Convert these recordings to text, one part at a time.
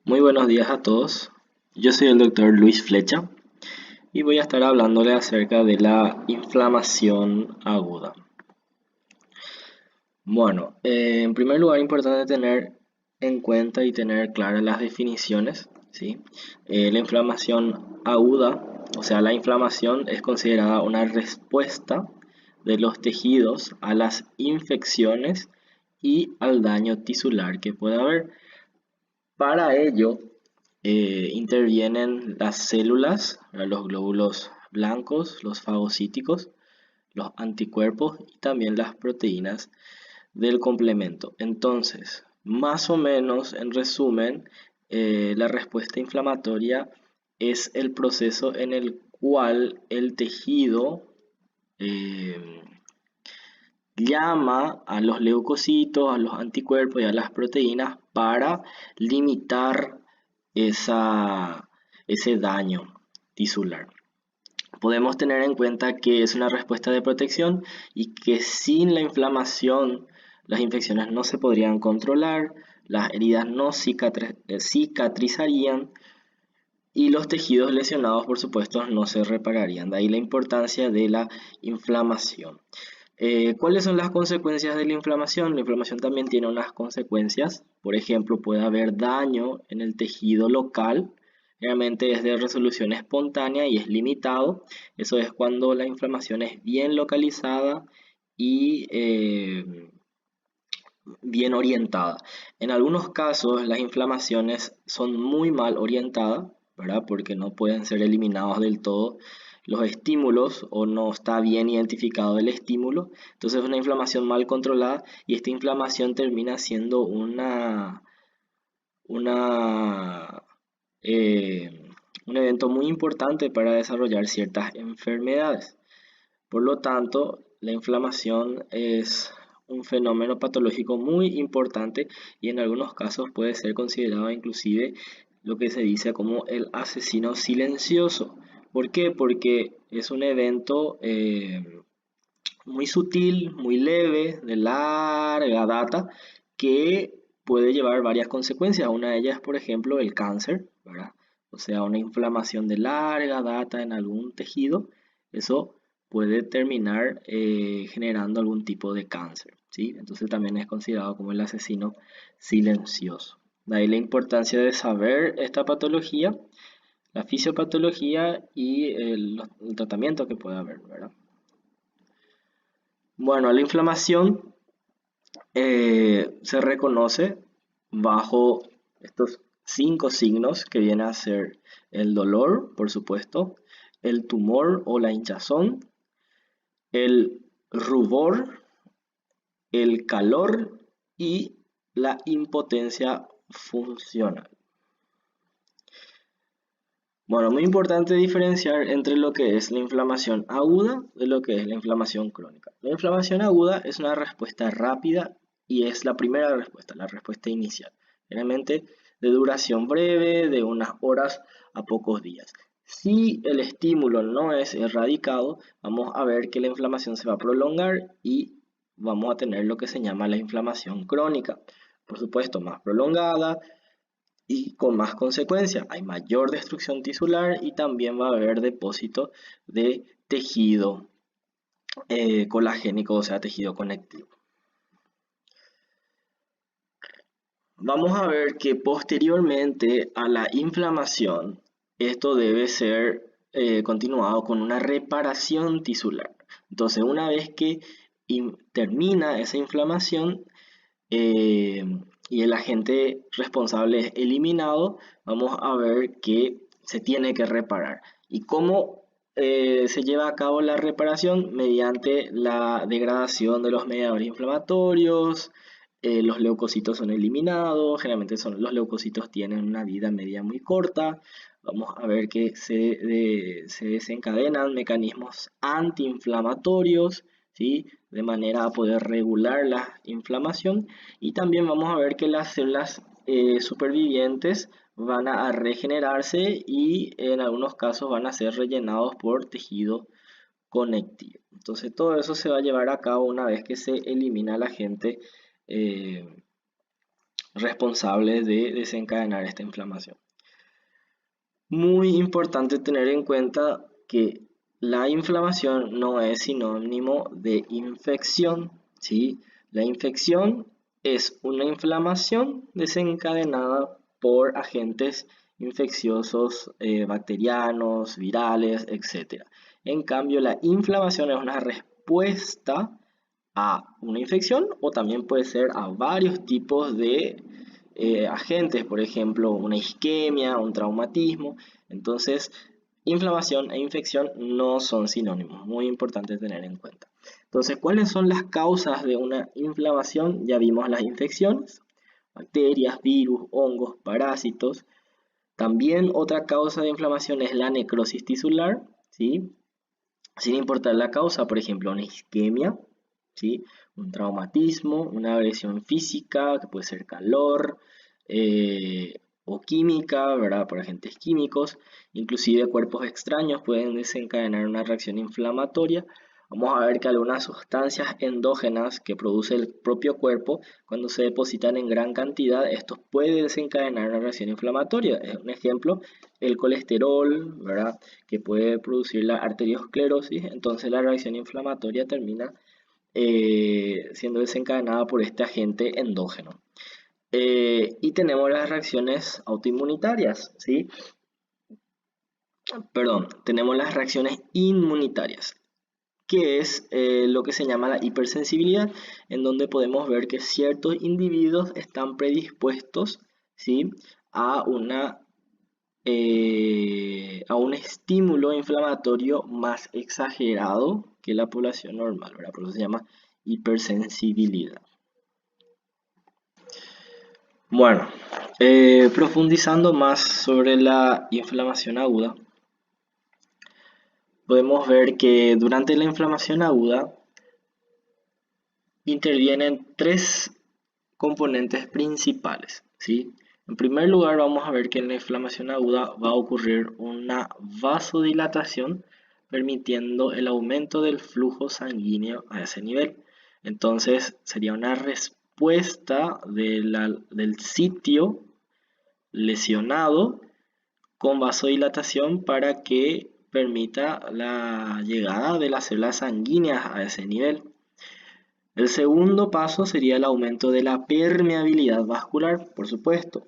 Muy buenos días a todos. Yo soy el doctor Luis Flecha y voy a estar hablándole acerca de la inflamación aguda. Bueno, en primer lugar, importante tener en cuenta y tener claras las definiciones, ¿sí? La inflamación aguda, o sea, la inflamación es considerada una respuesta de los tejidos a las infecciones y al daño tisular que puede haber. Para ello, intervienen las células, los glóbulos blancos, los fagocíticos, los anticuerpos y también las proteínas del complemento. Entonces, más o menos, en resumen, la respuesta inflamatoria es el proceso en el cual el tejido eh, llama a los leucocitos, a los anticuerpos y a las proteínas para limitar ese daño tisular. Podemos tener en cuenta que es una respuesta de protección y que sin la inflamación las infecciones no se podrían controlar, las heridas no cicatrizarían y los tejidos lesionados, por supuesto, no se repararían. De ahí la importancia de la inflamación. ¿Cuáles son las consecuencias de la inflamación? La inflamación también tiene unas consecuencias. Por ejemplo, puede haber daño en el tejido local. Realmente es de resolución espontánea y es limitado. Eso es cuando la inflamación es bien localizada y bien orientada. En algunos casos las inflamaciones son muy mal orientadas, ¿verdad? Porque no pueden ser eliminados del todo los estímulos o no está bien identificado el estímulo. Entonces es una inflamación mal controlada y esta inflamación termina siendo una, eh, un evento muy importante para desarrollar ciertas enfermedades. Por lo tanto, la inflamación es un fenómeno patológico muy importante y en algunos casos puede ser considerado inclusive lo que se dice como el asesino silencioso. ¿Por qué? Porque es un evento muy sutil, muy leve, de larga data, que puede llevar varias consecuencias. Una de ellas es, por ejemplo, el cáncer, ¿verdad? O sea, una inflamación de larga data en algún tejido, eso puede terminar generando algún tipo de cáncer, ¿sí? Entonces también es considerado como el asesino silencioso. De ahí la importancia de saber esta patología, la fisiopatología y el tratamiento que puede haber, ¿verdad? Bueno, la inflamación se reconoce bajo estos 5 signos que viene a ser el dolor, por supuesto, el tumor o la hinchazón, el rubor, el calor y la impotencia funcional. Bueno, muy importante diferenciar entre lo que es la inflamación aguda de lo que es la inflamación crónica. La inflamación aguda es una respuesta rápida y es la primera respuesta, la respuesta inicial. Generalmente de duración breve, de unas horas a pocos días. Si el estímulo no es erradicado, vamos a ver que la inflamación se va a prolongar y vamos a tener lo que se llama la inflamación crónica. Por supuesto, más prolongada, y con más consecuencias. Hay mayor destrucción tisular y también va a haber depósito de tejido colagénico, o sea, tejido conectivo. Vamos a ver que posteriormente a la inflamación, esto debe ser continuado con una reparación tisular. Entonces, una vez que termina esa inflamación, eh, y el agente responsable es eliminado, vamos a ver que se tiene que reparar. ¿Y cómo se lleva a cabo la reparación? Mediante la degradación de los mediadores inflamatorios, los leucocitos son eliminados, generalmente los leucocitos tienen una vida media muy corta. Vamos a ver que se desencadenan mecanismos antiinflamatorios, ¿sí? De manera a poder regular la inflamación y también vamos a ver que las células supervivientes van a regenerarse y en algunos casos van a ser rellenados por tejido conectivo. Entonces todo eso se va a llevar a cabo una vez que se elimina el agente eh, responsables de desencadenar esta inflamación. Muy importante tener en cuenta que la inflamación no es sinónimo de infección, ¿sí? La infección es una inflamación desencadenada por agentes infecciosos, bacterianos, virales, etc. En cambio, la inflamación es una respuesta a una infección o también puede ser a varios tipos de agentes, por ejemplo, una isquemia, un traumatismo. Entonces, inflamación e infección no son sinónimos, muy importante tener en cuenta. Entonces, ¿cuáles son las causas de una inflamación? Ya vimos las infecciones, bacterias, virus, hongos, parásitos. También otra causa de inflamación es la necrosis tisular, ¿sí? Sin importar la causa, por ejemplo, una isquemia, ¿sí? Un traumatismo, una agresión física, que puede ser calor, o química, ¿verdad? Por agentes químicos, inclusive cuerpos extraños pueden desencadenar una reacción inflamatoria. Vamos a ver que algunas sustancias endógenas que produce el propio cuerpo, cuando se depositan en gran cantidad, estos pueden desencadenar una reacción inflamatoria. Es un ejemplo, el colesterol, ¿verdad? Que puede producir la arteriosclerosis, entonces la reacción inflamatoria termina siendo desencadenada por este agente endógeno. Y tenemos las reacciones autoinmunitarias, ¿sí? Perdón, tenemos las reacciones inmunitarias, que es lo que se llama la hipersensibilidad, en donde podemos ver que ciertos individuos están predispuestos, ¿sí? a a un estímulo inflamatorio más exagerado que la población normal, ¿verdad? Por eso se llama hipersensibilidad. Bueno, profundizando más sobre la inflamación aguda, podemos ver que durante la inflamación aguda intervienen tres componentes principales, ¿sí? En primer lugar, vamos a ver que en la inflamación aguda va a ocurrir una vasodilatación, permitiendo el aumento del flujo sanguíneo a ese nivel. Entonces, sería una respuesta del sitio lesionado con vasodilatación para que permita la llegada de las células sanguíneas a ese nivel. El segundo paso sería el aumento de la permeabilidad vascular, por supuesto,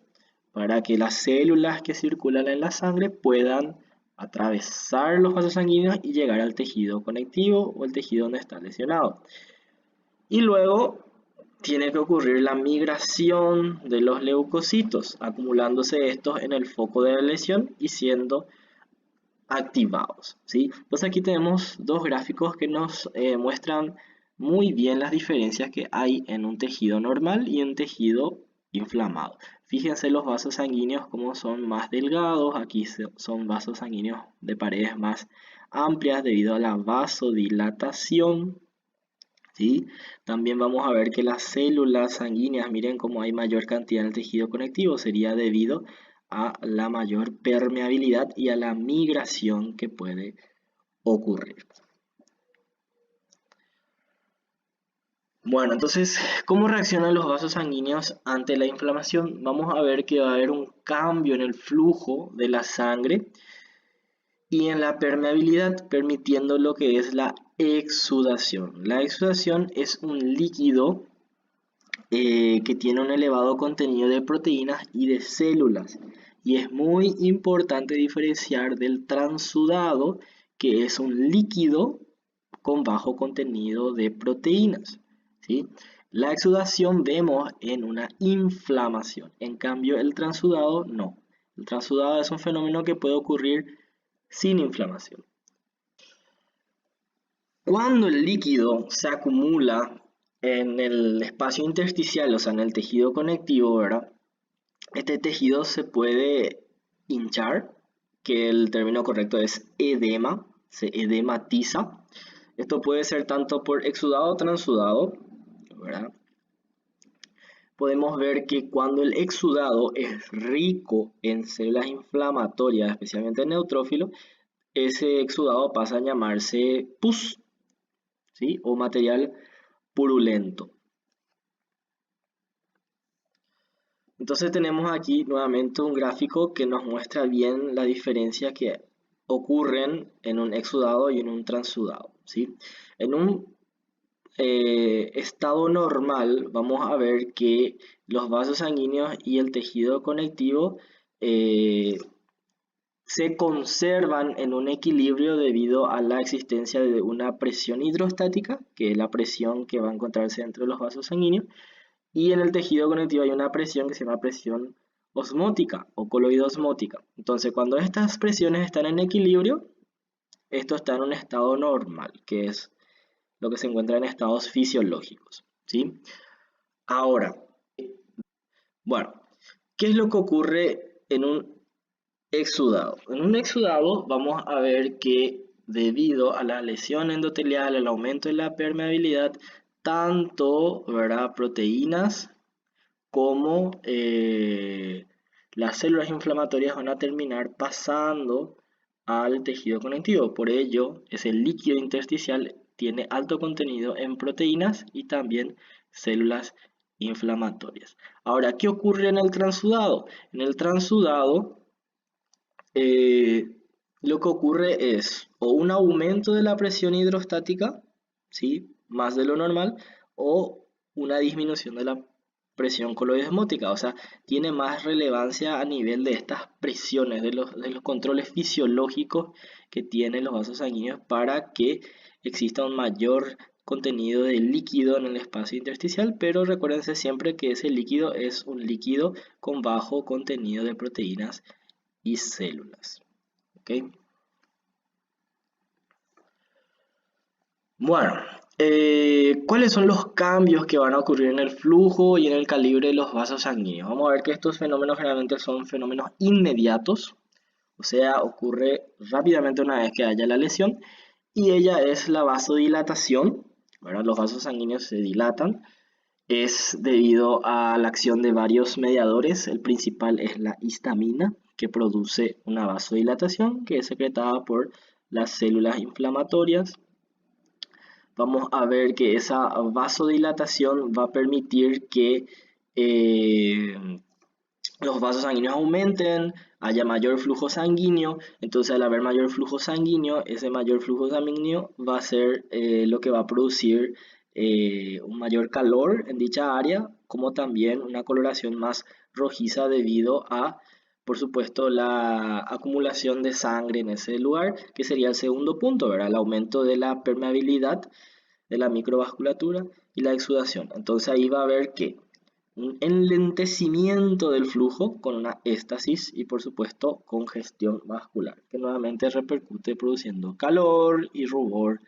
para que las células que circulan en la sangre puedan atravesar los vasos sanguíneos y llegar al tejido conectivo o el tejido donde está lesionado. Y luego tiene que ocurrir la migración de los leucocitos, acumulándose estos en el foco de la lesión y siendo activados, ¿sí? Entonces aquí tenemos dos gráficos que nos muestran muy bien las diferencias que hay en un tejido normal y un tejido inflamado. Fíjense los vasos sanguíneos como son más delgados, aquí son vasos sanguíneos de paredes más amplias debido a la vasodilatación, ¿sí? También vamos a ver que las células sanguíneas, miren cómo hay mayor cantidad en el tejido conectivo, sería debido a la mayor permeabilidad y a la migración que puede ocurrir. Bueno, entonces, ¿cómo reaccionan los vasos sanguíneos ante la inflamación? Vamos a ver que va a haber un cambio en el flujo de la sangre y en la permeabilidad, permitiendo lo que es la exudación. La exudación es un líquido que tiene un elevado contenido de proteínas y de células. Y es muy importante diferenciar del transudado, que es un líquido con bajo contenido de proteínas, ¿sí? La exudación vemos en una inflamación, en cambio el transudado no. El transudado es un fenómeno que puede ocurrir sin inflamación. Cuando el líquido se acumula en el espacio intersticial, o sea, en el tejido conectivo, ¿verdad? Este tejido se puede hinchar, que el término correcto es edema, se edematiza. Esto puede ser tanto por exudado o transudado, ¿verdad? Podemos ver que cuando el exudado es rico en células inflamatorias, especialmente en neutrófilos, ese exudado pasa a llamarse pus, ¿sí? O material purulento. Entonces tenemos aquí nuevamente un gráfico que nos muestra bien la diferencia que ocurren en un exudado y en un transudado, ¿sí? En un estado normal vamos a ver que los vasos sanguíneos y el tejido conectivo eh, se conservan en un equilibrio debido a la existencia de una presión hidrostática, que es la presión que va a encontrarse entre los vasos sanguíneos, y en el tejido conectivo hay una presión que se llama presión osmótica o coloidosmótica. Entonces, cuando estas presiones están en equilibrio, esto está en un estado normal, que es lo que se encuentra en estados fisiológicos, ¿sí? Ahora, bueno, ¿qué es lo que ocurre en un exudado? En un exudado vamos a ver que debido a la lesión endotelial, el aumento de la permeabilidad, tanto, ¿verdad?, proteínas como las células inflamatorias van a terminar pasando al tejido conectivo. Por ello, ese líquido intersticial tiene alto contenido en proteínas y también células inflamatorias. Ahora, ¿qué ocurre en el transudado? En el transudado, eh, lo que ocurre es o un aumento de la presión hidrostática, ¿sí?, más de lo normal, o una disminución de la presión coloidosmótica, o sea, tiene más relevancia a nivel de estas presiones, de los controles fisiológicos que tienen los vasos sanguíneos para que exista un mayor contenido de líquido en el espacio intersticial, pero recuérdense siempre que ese líquido es un líquido con bajo contenido de proteínas y células. ¿Ok? Bueno, ¿cuáles son los cambios que van a ocurrir en el flujo y en el calibre de los vasos sanguíneos? Vamos a ver que estos fenómenos generalmente son fenómenos inmediatos, o sea, ocurre rápidamente una vez que haya la lesión, y ella es la vasodilatación, ¿verdad? Los vasos sanguíneos se dilatan, es debido a la acción de varios mediadores. El principal es la histamina, que produce una vasodilatación que es secretada por las células inflamatorias. Vamos a ver que esa vasodilatación va a permitir que eh, los vasos sanguíneos aumenten, haya mayor flujo sanguíneo. Entonces, al haber mayor flujo sanguíneo, ese mayor flujo sanguíneo va a ser lo que va a producir un mayor calor en dicha área, como también una coloración más rojiza debido a, por supuesto, la acumulación de sangre en ese lugar, que sería el segundo punto, ¿verdad? El aumento de la permeabilidad de la microvasculatura y la exudación. Entonces ahí va a haber que un enlentecimiento del flujo con una éstasis y por supuesto congestión vascular, que nuevamente repercute produciendo calor y rubor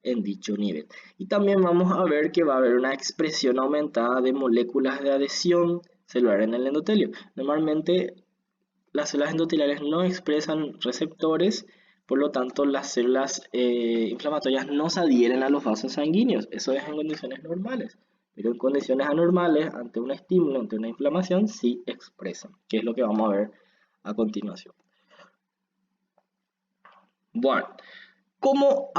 en dicho nivel. Y también vamos a ver que va a haber una expresión aumentada de moléculas de adhesión celular en el endotelio. Normalmente las células endoteliales no expresan receptores, por lo tanto las células inflamatorias no se adhieren a los vasos sanguíneos. Eso es en condiciones normales. Pero en condiciones anormales, ante un estímulo, ante una inflamación, sí expresan, que es lo que vamos a ver a continuación. Bueno, ¿cómo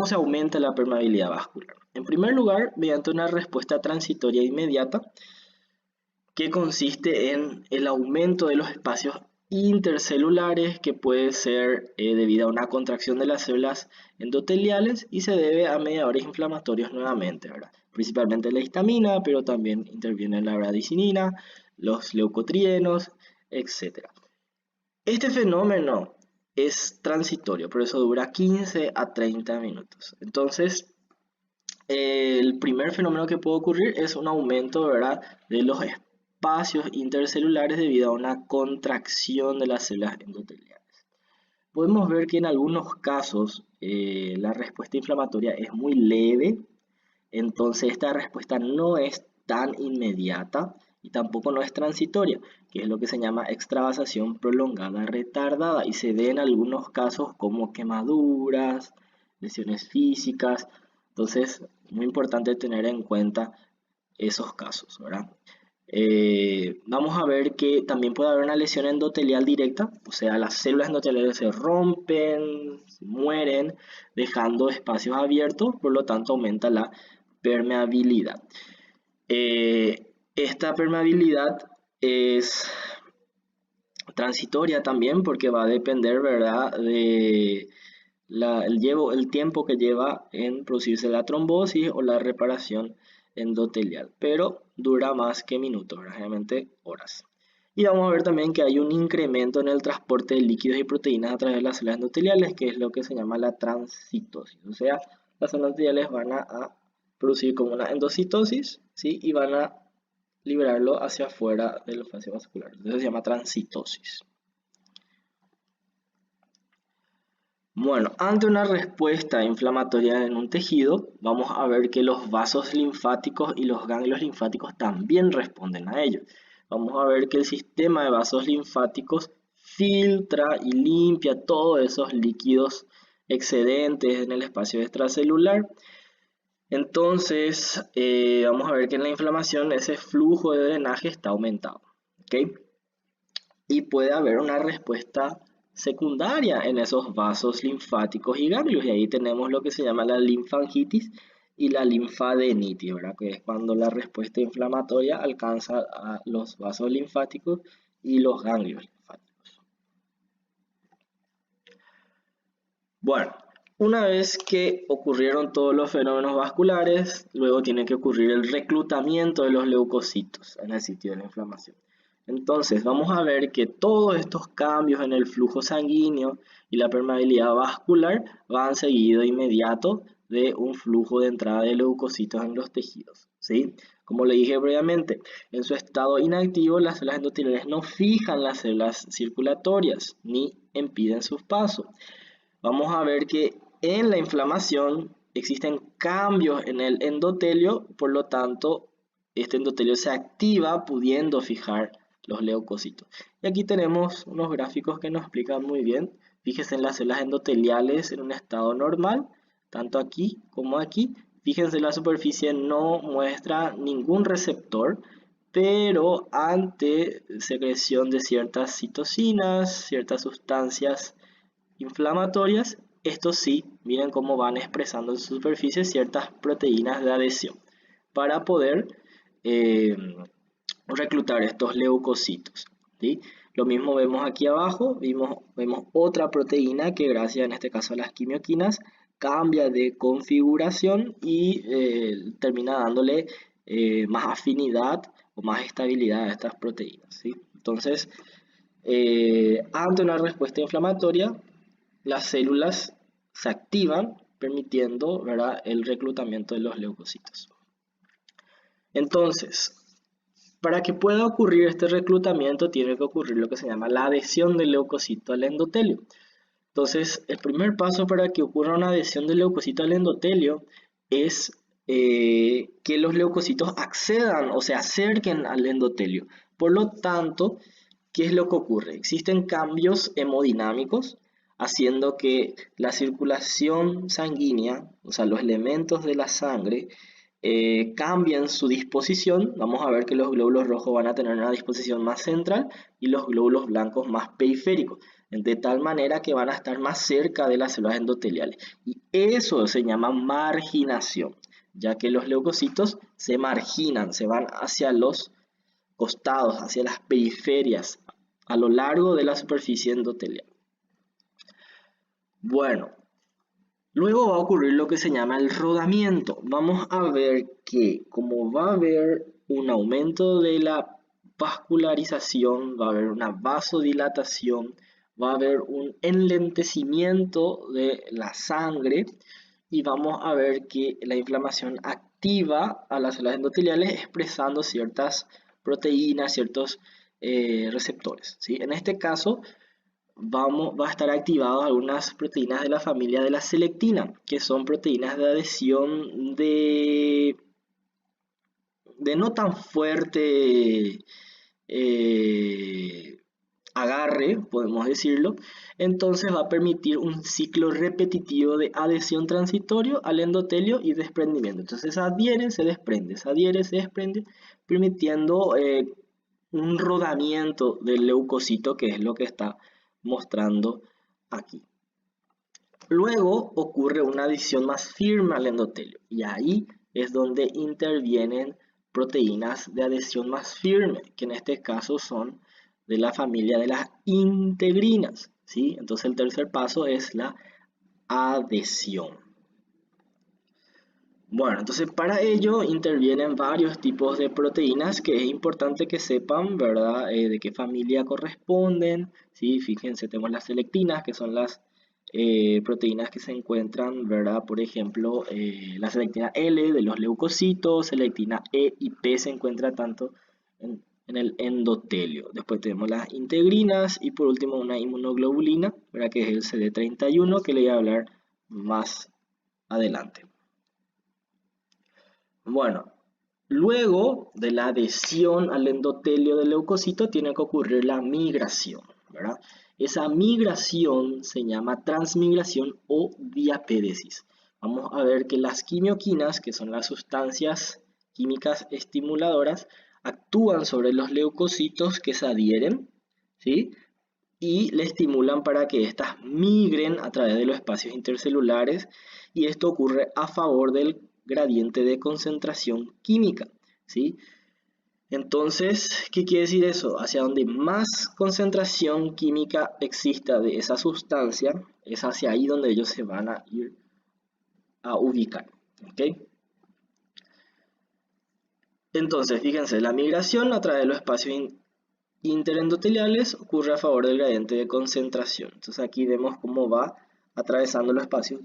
se aumenta la permeabilidad vascular? En primer lugar, mediante una respuesta transitoria inmediata, que consiste en el aumento de los espacios intercelulares, que puede ser debido a una contracción de las células endoteliales y se debe a mediadores inflamatorios nuevamente, ¿verdad? Principalmente la histamina, pero también interviene la bradicinina, los leucotrienos, etc. Este fenómeno es transitorio, por eso dura 15 a 30 minutos. Entonces, el primer fenómeno que puede ocurrir es un aumento, ¿verdad?, de los espacios intercelulares debido a una contracción de las células endoteliales. Podemos ver que en algunos casos la respuesta inflamatoria es muy leve, entonces esta respuesta no es tan inmediata y tampoco no es transitoria, que es lo que se llama extravasación prolongada retardada y se ve en algunos casos como quemaduras, lesiones físicas. Entonces, muy importante tener en cuenta esos casos, ¿verdad? Vamos a ver que también puede haber una lesión endotelial directa, o sea, las células endoteliales se rompen, mueren, dejando espacios abiertos, por lo tanto aumenta la permeabilidad. Esta permeabilidad es transitoria también porque va a depender, ¿verdad?, de el tiempo que lleva en producirse la trombosis o la reparación endotelial, pero dura más que minutos, realmente horas. Y vamos a ver también que hay un incremento en el transporte de líquidos y proteínas a través de las células endoteliales, que es lo que se llama la transcitosis. O sea, las células endoteliales van a producir como una endocitosis, ¿sí? Y van a liberarlo hacia afuera del espacio vascular. Entonces se llama transcitosis. Bueno, ante una respuesta inflamatoria en un tejido, vamos a ver que los vasos linfáticos y los ganglios linfáticos también responden a ello. Vamos a ver que el sistema de vasos linfáticos filtra y limpia todos esos líquidos excedentes en el espacio extracelular. Entonces, vamos a ver que en la inflamación ese flujo de drenaje está aumentado, ¿ok? Y puede haber una respuesta secundaria en esos vasos linfáticos y ganglios, y ahí tenemos lo que se llama la linfangitis y la linfadenitis, ¿verdad? Que es cuando la respuesta inflamatoria alcanza a los vasos linfáticos y los ganglios linfáticos. Bueno, una vez que ocurrieron todos los fenómenos vasculares, luego tiene que ocurrir el reclutamiento de los leucocitos en el sitio de la inflamación. Entonces, vamos a ver que todos estos cambios en el flujo sanguíneo y la permeabilidad vascular van seguido inmediato de un flujo de entrada de leucocitos en los tejidos, ¿sí? Como le dije previamente, en su estado inactivo, las células endoteliales no fijan las células circulatorias ni impiden sus pasos. Vamos a ver que en la inflamación existen cambios en el endotelio, por lo tanto, este endotelio se activa pudiendo fijar los leucocitos. Y aquí tenemos unos gráficos que nos explican muy bien. Fíjense en las células endoteliales en un estado normal, tanto aquí como aquí. Fíjense, la superficie no muestra ningún receptor, pero ante secreción de ciertas citocinas, ciertas sustancias inflamatorias, estos sí, miren cómo van expresando en su superficie ciertas proteínas de adhesión para poder eh, reclutar estos leucocitos, ¿sí? Lo mismo vemos aquí abajo, vemos otra proteína que gracias en este caso a las quimioquinas cambia de configuración y termina dándole más afinidad o más estabilidad a estas proteínas, ¿sí? Entonces, ante una respuesta inflamatoria, las células se activan permitiendo, ¿verdad?, el reclutamiento de los leucocitos. Entonces, para que pueda ocurrir este reclutamiento tiene que ocurrir lo que se llama la adhesión del leucocito al endotelio. Entonces, el primer paso para que ocurra una adhesión del leucocito al endotelio es que los leucocitos accedan o se acerquen al endotelio. Por lo tanto, ¿qué es lo que ocurre? Existen cambios hemodinámicos haciendo que la circulación sanguínea, o sea, los elementos de la sangre, cambien su disposición. Vamos a ver que los glóbulos rojos van a tener una disposición más central y los glóbulos blancos más periféricos, de tal manera que van a estar más cerca de las células endoteliales. Y eso se llama marginación, ya que los leucocitos se marginan, se van hacia los costados, hacia las periferias, a lo largo de la superficie endotelial. Bueno, luego va a ocurrir lo que se llama el rodamiento. Vamos a ver que como va a haber un aumento de la vascularización, va a haber una vasodilatación, va a haber un enlentecimiento de la sangre y vamos a ver que la inflamación activa a las células endoteliales expresando ciertas proteínas, ciertos receptores, ¿sí? En este caso va a estar activadas algunas proteínas de la familia de la selectina, que son proteínas de adhesión de no tan fuerte agarre, podemos decirlo. Entonces va a permitir un ciclo repetitivo de adhesión transitorio al endotelio y desprendimiento. Entonces adhiere, se desprende, permitiendo un rodamiento del leucocito, que es lo que está mostrando aquí. Luego ocurre una adhesión más firme al endotelio y ahí es donde intervienen proteínas de adhesión más firme, que en este caso son de la familia de las integrinas, ¿sí? Entonces el tercer paso es la adhesión. Bueno, entonces para ello intervienen varios tipos de proteínas que es importante que sepan, ¿verdad? De qué familia corresponden, ¿sí? Fíjense, tenemos las selectinas, que son las proteínas que se encuentran, ¿verdad? Por ejemplo, la selectina L de los leucocitos, selectina E y P se encuentra tanto en el endotelio. Después tenemos las integrinas y por último una inmunoglobulina, ¿verdad? Que es el CD31, que le voy a hablar más adelante. Bueno, luego de la adhesión al endotelio del leucocito tiene que ocurrir la migración, ¿verdad? Esa migración se llama transmigración o diapédesis. Vamos a ver que las quimioquinas, que son las sustancias químicas estimuladoras, actúan sobre los leucocitos que se adhieren, ¿sí? Y le estimulan para que éstas migren a través de los espacios intercelulares, y esto ocurre a favor del gradiente de concentración química, ¿sí? Entonces, ¿qué quiere decir eso? Hacia donde más concentración química exista de esa sustancia, es hacia ahí donde ellos se van a ir a ubicar, ¿ok? Entonces, fíjense, la migración a través de los espacios interendoteliales ocurre a favor del gradiente de concentración. Entonces aquí vemos cómo va atravesando los espacios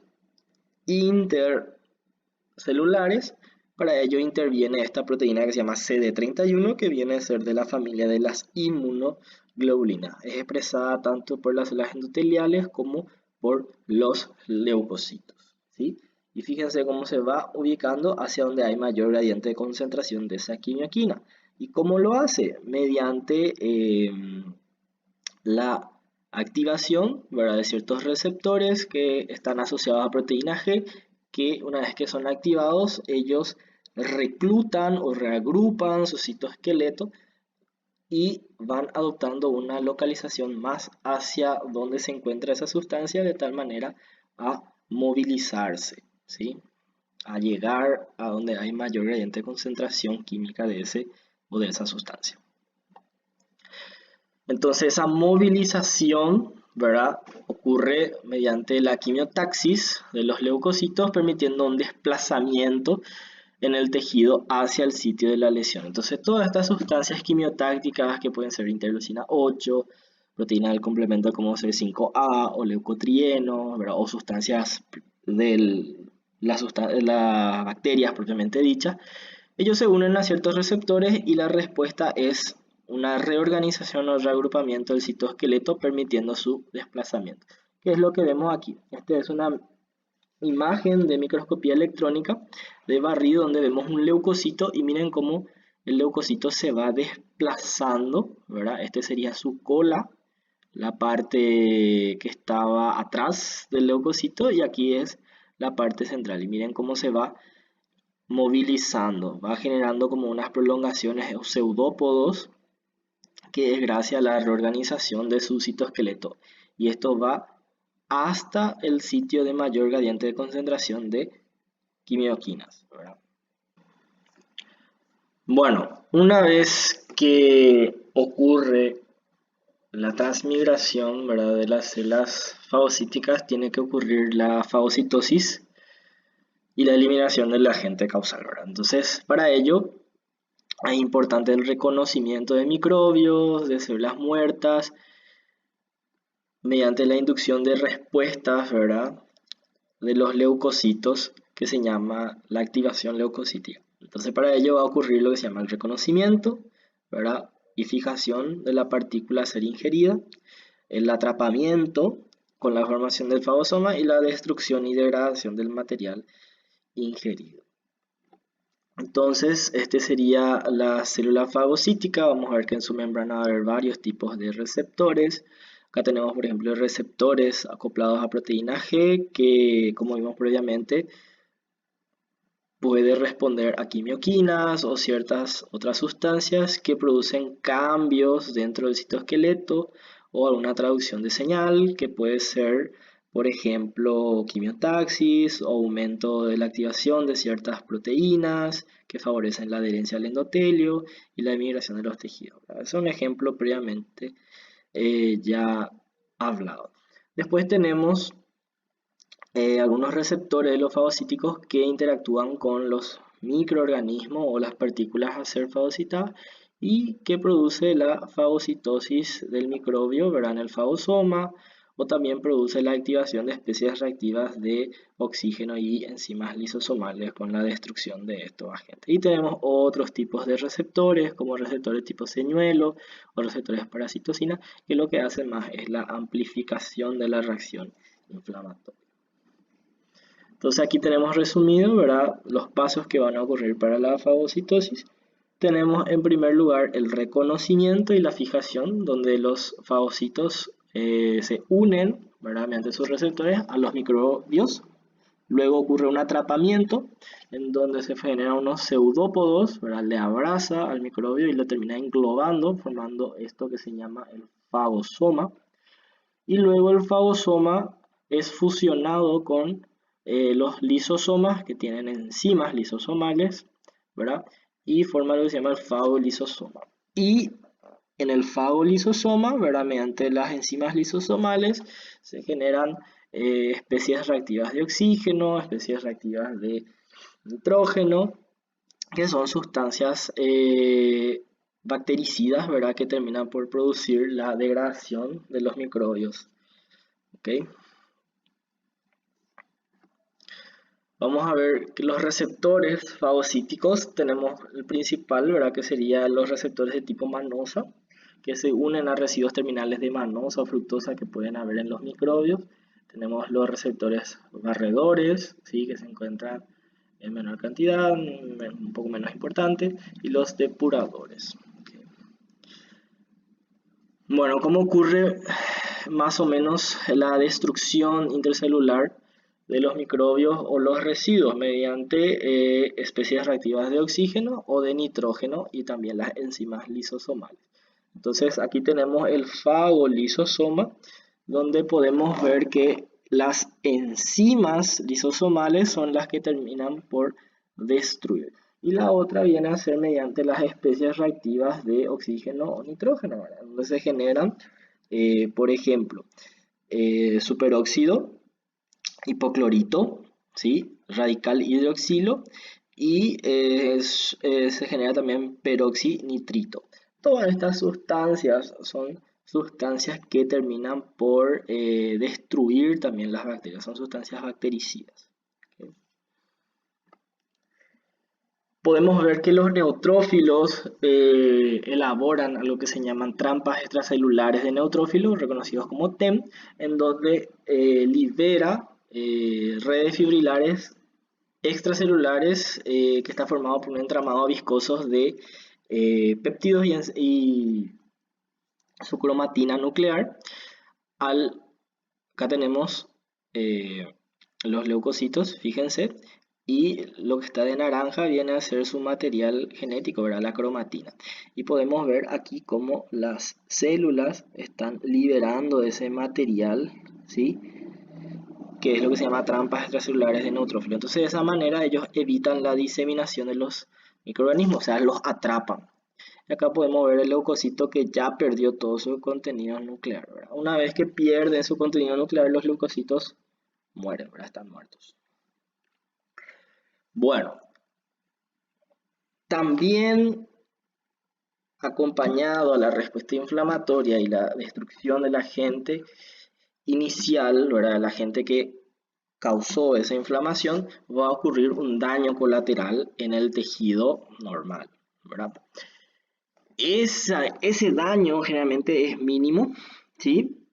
intercelulares. Para ello interviene esta proteína que se llama CD31, que viene a ser de la familia de las inmunoglobulinas. Es expresada tanto por las células endoteliales como por los leucocitos, ¿sí? Y fíjense cómo se va ubicando hacia donde hay mayor gradiente de concentración de esa quimioquina. ¿Y cómo lo hace? Mediante la activación, ¿verdad?, de ciertos receptores que están asociados a proteína G, que una vez que son activados, ellos reclutan o reagrupan su citoesqueleto y van adoptando una localización más hacia donde se encuentra esa sustancia, de tal manera a movilizarse, ¿sí?, a llegar a donde hay mayor gradiente de concentración química de ese o de esa sustancia. Entonces esa movilización, ¿verdad?, ocurre mediante la quimiotaxis de los leucocitos, permitiendo un desplazamiento en el tejido hacia el sitio de la lesión. Entonces todas estas sustancias quimiotácticas, que pueden ser interleucina 8, proteína del complemento como C5A o leucotrieno, ¿verdad?, o sustancias de las bacterias propiamente dichas, ellos se unen a ciertos receptores y la respuesta es una reorganización o reagrupamiento del citoesqueleto, permitiendo su desplazamiento. ¿Qué es lo que vemos aquí? Esta es una imagen de microscopía electrónica de barrido donde vemos un leucocito y miren cómo el leucocito se va desplazando, ¿verdad? Este sería su cola, la parte que estaba atrás del leucocito, y aquí es la parte central. Y miren cómo se va movilizando, va generando como unas prolongaciones o pseudópodos, que es gracias a la reorganización de su citoesqueleto, y esto va hasta el sitio de mayor gradiente de concentración de quimioquinas, ¿verdad? Bueno, una vez que ocurre la transmigración, ¿verdad?, de las células fagocíticas, tiene que ocurrir la fagocitosis y la eliminación del agente causal, ¿verdad? Entonces, para ello es importante el reconocimiento de microbios, de células muertas, mediante la inducción de respuestas, ¿verdad?, de los leucocitos, que se llama la activación leucocítica. Entonces, para ello va a ocurrir lo que se llama el reconocimiento, ¿verdad?, y fijación de la partícula a ser ingerida, el atrapamiento con la formación del fagosoma y la destrucción y degradación del material ingerido. Entonces, este sería la célula fagocítica. Vamos a ver que en su membrana va a haber varios tipos de receptores. Acá tenemos, por ejemplo, receptores acoplados a proteína G, que, como vimos previamente, puede responder a quimioquinas o ciertas otras sustancias que producen cambios dentro del citoesqueleto, o alguna traducción de señal que puede ser por ejemplo, quimiotaxis o aumento de la activación de ciertas proteínas que favorecen la adherencia al endotelio y la migración de los tejidos. Es un ejemplo previamente ya hablado. Después tenemos algunos receptores de los fagocíticos que interactúan con los microorganismos o las partículas a ser fagocitadas y que produce la fagocitosis del microbio, ¿verdad? En el fagosoma, o también produce la activación de especies reactivas de oxígeno y enzimas lisosomales con la destrucción de estos agentes. Y tenemos otros tipos de receptores, como receptores tipo señuelo o receptores parasitocina, que lo que hacen más es la amplificación de la reacción inflamatoria. Entonces aquí tenemos resumido, ¿verdad?, los pasos que van a ocurrir para la fagocitosis. Tenemos en primer lugar el reconocimiento y la fijación, donde los fagocitos se unen, ¿verdad?, mediante sus receptores a los microbios. Luego ocurre un atrapamiento, en donde se generan unos pseudópodos, ¿verdad?, le abraza al microbio y lo termina englobando, formando esto que se llama el fagosoma. Y luego el fagosoma es fusionado con los lisosomas, que tienen enzimas lisosomales, ¿verdad? Y forma lo que se llama el fagolisosoma. Y en el fagolisosoma, ¿verdad?, mediante las enzimas lisosomales se generan especies reactivas de oxígeno, especies reactivas de nitrógeno, que son sustancias bactericidas, ¿verdad?, que terminan por producir la degradación de los microbios. ¿Okay? Vamos a ver que los receptores fagocíticos, tenemos el principal, ¿verdad?, que serían los receptores de tipo manosa, que se unen a residuos terminales de manosa o fructosa que pueden haber en los microbios. Tenemos los receptores barredores, ¿sí?, que se encuentran en menor cantidad, un poco menos importante, y los depuradores. Okay. Bueno, ¿cómo ocurre más o menos la destrucción intercelular de los microbios o los residuos? Mediante especies reactivas de oxígeno o de nitrógeno y también las enzimas lisosomales. Entonces aquí tenemos el fagolisosoma, donde podemos ver que las enzimas lisosomales son las que terminan por destruir. Y la otra viene a ser mediante las especies reactivas de oxígeno o nitrógeno, ¿verdad?, donde se generan, por ejemplo, superóxido, hipoclorito, ¿sí?, radical hidroxilo, y se genera también peroxinitrito. Todas estas sustancias son sustancias que terminan por destruir también las bacterias, son sustancias bactericidas. ¿Okay? Podemos ver que los neutrófilos elaboran algo que se llaman trampas extracelulares de neutrófilos, reconocidos como TEM, en donde libera redes fibrilares extracelulares que está formado por un entramado viscoso de péptidos y su cromatina nuclear. Acá tenemos los leucocitos, fíjense, y lo que está de naranja viene a ser su material genético, ¿verdad?, la cromatina. Y podemos ver aquí cómo las células están liberando ese material, ¿sí?, que es lo que se llama trampas extracelulares de neutrófilo. Entonces de esa manera ellos evitan la diseminación de los microorganismos, o sea, los atrapan. Y acá podemos ver el leucocito que ya perdió todo su contenido nuclear, ¿verdad? Una vez que pierden su contenido nuclear, los leucocitos mueren, ¿verdad?, están muertos. Bueno, también acompañado a la respuesta inflamatoria y la destrucción del agente inicial, ¿verdad?, el agente que causó esa inflamación, va a ocurrir un daño colateral en el tejido normal, ¿verdad? Ese daño generalmente es mínimo, ¿sí?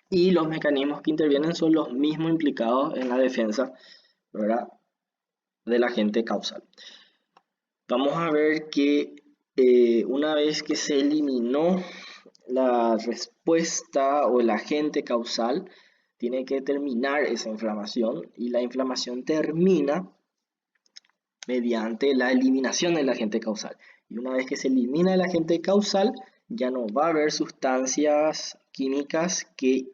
Y los mecanismos que intervienen son los mismos implicados en la defensa, ¿verdad?, del agente causal. Vamos a ver que una vez que se eliminó la respuesta o el agente causal, tiene que terminar esa inflamación, y la inflamación termina mediante la eliminación del agente causal. Y una vez que se elimina el agente causal, ya no va a haber sustancias químicas que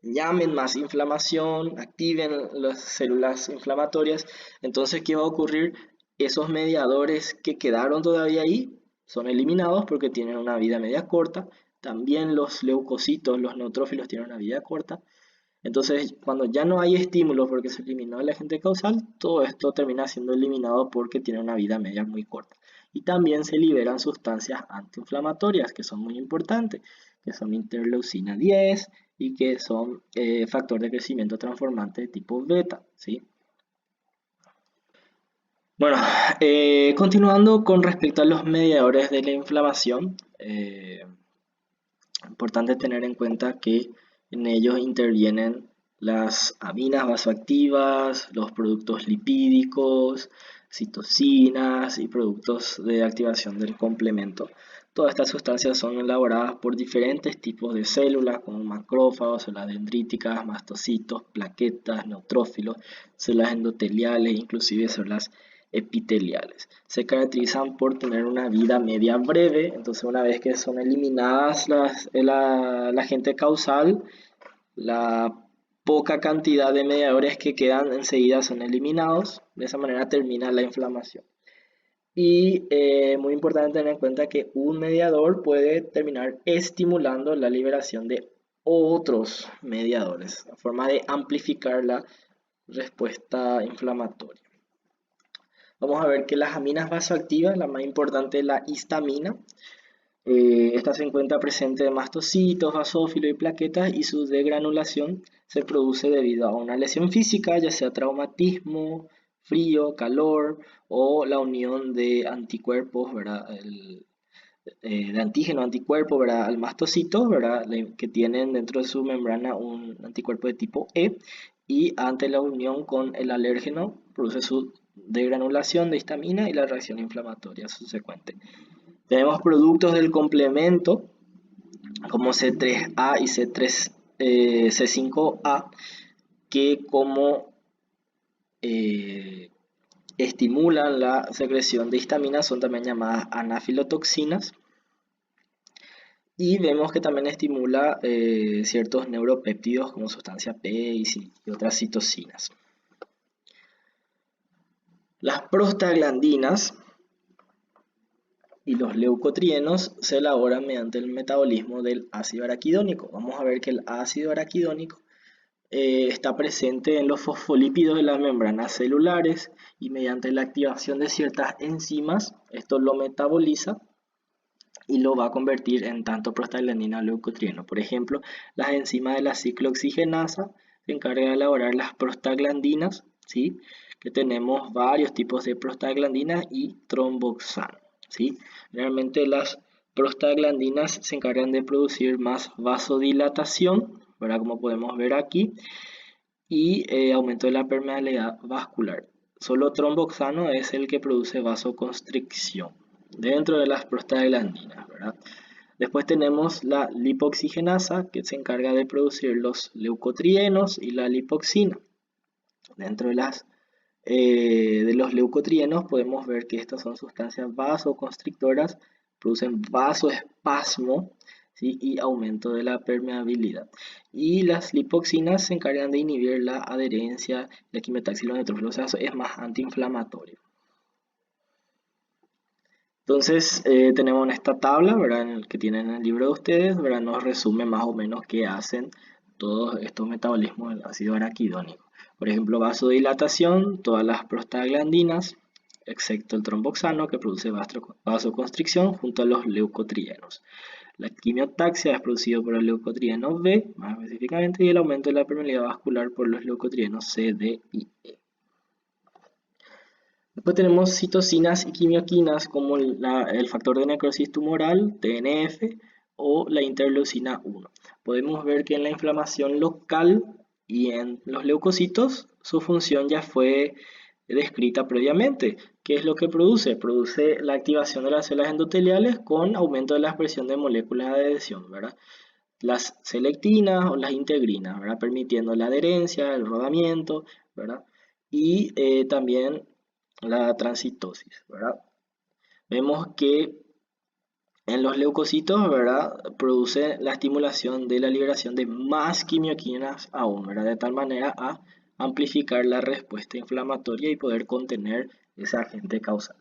llamen más inflamación, activen las células inflamatorias. Entonces, ¿qué va a ocurrir? Esos mediadores que quedaron todavía ahí son eliminados porque tienen una vida media corta. También los leucocitos, los neutrófilos tienen una vida corta. Entonces, cuando ya no hay estímulos porque se eliminó el agente causal, todo esto termina siendo eliminado porque tiene una vida media muy corta. Y también se liberan sustancias antiinflamatorias que son muy importantes, que son interleucina 10 y que son factor de crecimiento transformante de tipo beta, ¿sí? Bueno, continuando con respecto a los mediadores de la inflamación, importante tener en cuenta que en ellos intervienen las aminas vasoactivas, los productos lipídicos, citocinas y productos de activación del complemento. Todas estas sustancias son elaboradas por diferentes tipos de células, como macrófagos, células dendríticas, mastocitos, plaquetas, neutrófilos, células endoteliales, inclusive células epiteliales. Se caracterizan por tener una vida media breve, entonces una vez que son eliminadas la agente causal, la poca cantidad de mediadores que quedan enseguida son eliminados, de esa manera termina la inflamación. Y muy importante tener en cuenta que un mediador puede terminar estimulando la liberación de otros mediadores, la forma de amplificar la respuesta inflamatoria. Vamos a ver que las aminas vasoactivas, la más importante es la histamina. Esta se encuentra presente en mastocitos, basófilos y plaquetas y su degranulación se produce debido a una lesión física, ya sea traumatismo, frío, calor o la unión de anticuerpos, ¿verdad? De antígeno anticuerpo, ¿verdad? Al mastocito, ¿verdad? Que tienen dentro de su membrana un anticuerpo de tipo E y ante la unión con el alérgeno produce su degranulación de histamina y la reacción inflamatoria subsecuente. Tenemos productos del complemento como C3A y C5A que como estimulan la secreción de histamina son también llamadas anafilotoxinas. Y vemos que también estimula ciertos neuropéptidos como sustancia P y otras citocinas. Las prostaglandinas y los leucotrienos se elaboran mediante el metabolismo del ácido araquidónico. Vamos a ver que el ácido araquidónico está presente en los fosfolípidos de las membranas celulares y mediante la activación de ciertas enzimas, esto lo metaboliza y lo va a convertir en tanto prostaglandina o leucotrieno. Por ejemplo, las enzimas de la ciclooxigenasa se encargan de elaborar las prostaglandinas, ¿sí? Que tenemos varios tipos de prostaglandinas y tromboxano, ¿sí? Realmente las prostaglandinas se encargan de producir más vasodilatación, ¿verdad? Como podemos ver aquí, y aumento de la permeabilidad vascular. Solo tromboxano es el que produce vasoconstricción dentro de las prostaglandinas, ¿verdad? Después tenemos la lipoxigenasa que se encarga de producir los leucotrienos y la lipoxina. Dentro de los leucotrienos podemos ver que estas son sustancias vasoconstrictoras, producen vasoespasmo, ¿sí? Y aumento de la permeabilidad. Y las lipoxinas se encargan de inhibir la adherencia, la quimiotaxis y los neutrófilos, o sea, es más antiinflamatorio. Entonces tenemos esta tabla, ¿verdad? Que tienen en el libro de ustedes, ¿verdad? Nos resume más o menos qué hacen todos estos metabolismos del ácido araquidónico. Por ejemplo, vasodilatación, todas las prostaglandinas, excepto el tromboxano que produce vasoconstricción junto a los leucotrienos. La quimiotaxia es producida por el leucotrieno B, más específicamente, y el aumento de la permeabilidad vascular por los leucotrienos C, D y E. Después tenemos citocinas y quimioquinas como el factor de necrosis tumoral, TNF, o la interleucina 1. Podemos ver que en la inflamación local y en los leucocitos su función ya fue descrita previamente. ¿Qué es lo que produce? Produce la activación de las células endoteliales con aumento de la expresión de moléculas de adhesión, ¿verdad? Las selectinas o las integrinas, ¿verdad? Permitiendo la adherencia, el rodamiento, ¿verdad? Y también la transitosis, ¿verdad? Vemos que en los leucocitos, ¿verdad? Produce la estimulación de la liberación de más quimioquinas aún, ¿verdad? De tal manera a amplificar la respuesta inflamatoria y poder contener ese agente causal.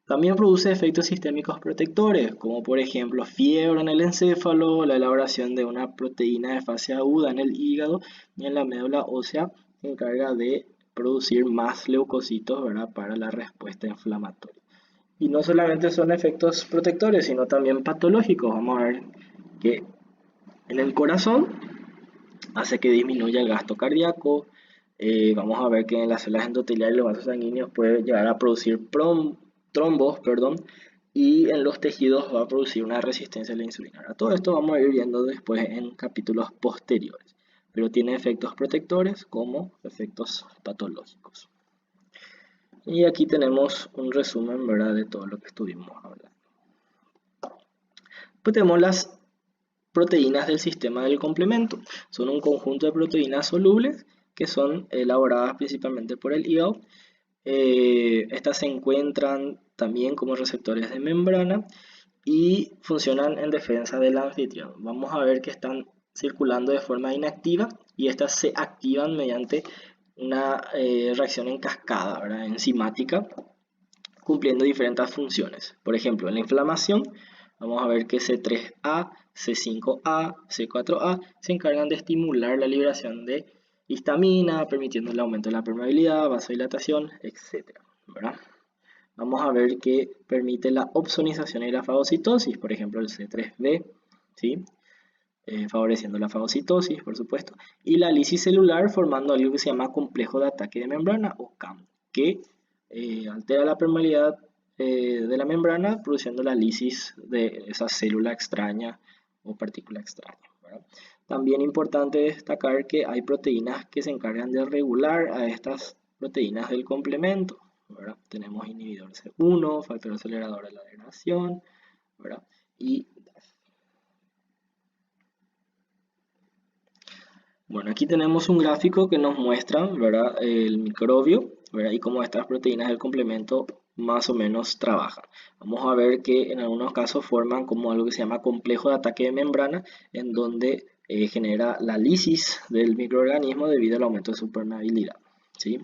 También produce efectos sistémicos protectores, como por ejemplo fiebre en el encéfalo, la elaboración de una proteína de fase aguda en el hígado y en la médula ósea se encarga de producir más leucocitos, ¿verdad? Para la respuesta inflamatoria. Y no solamente son efectos protectores, sino también patológicos. Vamos a ver que en el corazón hace que disminuya el gasto cardíaco. Vamos a ver que en las células endoteliales y los vasos sanguíneos puede llegar a producir trombos, y en los tejidos va a producir una resistencia a la insulina. Todo esto vamos a ir viendo después en capítulos posteriores, pero tiene efectos protectores como efectos patológicos. Y aquí tenemos un resumen, ¿verdad?, de todo lo que estuvimos hablando. Pues tenemos las proteínas del sistema del complemento. Son un conjunto de proteínas solubles que son elaboradas principalmente por el hígado. Estas se encuentran también como receptores de membrana y funcionan en defensa del anfitrión. Vamos a ver que están circulando de forma inactiva y estas se activan mediante una reacción en cascada, ¿verdad?, enzimática, cumpliendo diferentes funciones. Por ejemplo, en la inflamación, vamos a ver que C3A, C5A, C4A se encargan de estimular la liberación de histamina, permitiendo el aumento de la permeabilidad, vasodilatación, etc., ¿verdad? Vamos a ver que permite la opsonización y la fagocitosis, por ejemplo el C3B, ¿sí? Favoreciendo la fagocitosis, por supuesto, y la lisis celular formando algo que se llama complejo de ataque de membrana o CAM, que altera la permeabilidad de la membrana, produciendo la lisis de esa célula extraña o partícula extraña, ¿verdad? También importante destacar que hay proteínas que se encargan de regular a estas proteínas del complemento, ¿verdad? Tenemos inhibidor C1, factor acelerador de la degradación, ¿verdad? Y bueno, aquí tenemos un gráfico que nos muestra, ¿verdad?, el microbio, ¿verdad?, y cómo estas proteínas del complemento más o menos trabajan. Vamos a ver que en algunos casos forman como algo que se llama complejo de ataque de membrana, en donde genera la lisis del microorganismo debido al aumento de su permeabilidad, ¿sí?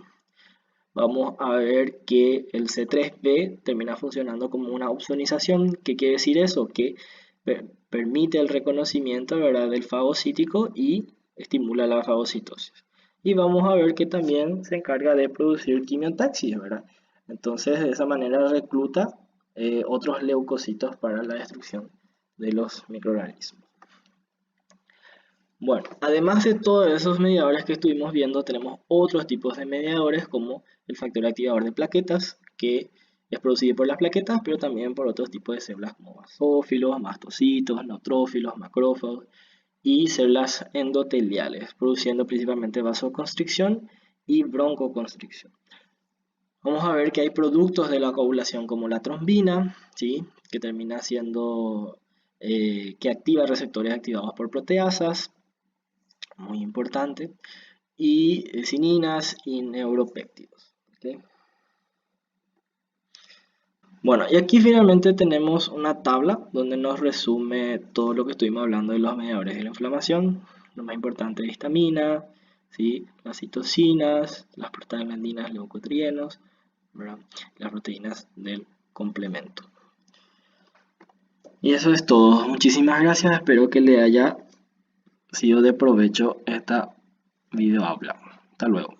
Vamos a ver que el C3B termina funcionando como una opsonización. ¿Qué quiere decir eso? Que permite el reconocimiento, ¿verdad?, del fagocítico y estimula la fagocitosis. Y vamos a ver que también se encarga de producir quimiotaxis, ¿verdad? Entonces, de esa manera recluta otros leucocitos para la destrucción de los microorganismos. Bueno, además de todos esos mediadores que estuvimos viendo, tenemos otros tipos de mediadores como el factor activador de plaquetas, que es producido por las plaquetas, pero también por otros tipos de células como basófilos, mastocitos, neutrófilos, macrófagos y células endoteliales, produciendo principalmente vasoconstricción y broncoconstricción. Vamos a ver que hay productos de la coagulación como la trombina, ¿sí?, que termina siendo, que activa receptores activados por proteasas, muy importante, y cininas y neuropéptidos, ¿okay? Bueno, y aquí finalmente tenemos una tabla donde nos resume todo lo que estuvimos hablando de los mediadores de la inflamación. Lo más importante es histamina, ¿sí?, las citocinas, las prostaglandinas, leucotrienos, ¿verdad?, las proteínas del complemento. Y eso es todo. Muchísimas gracias. Espero que le haya sido de provecho esta video habla. Hasta luego.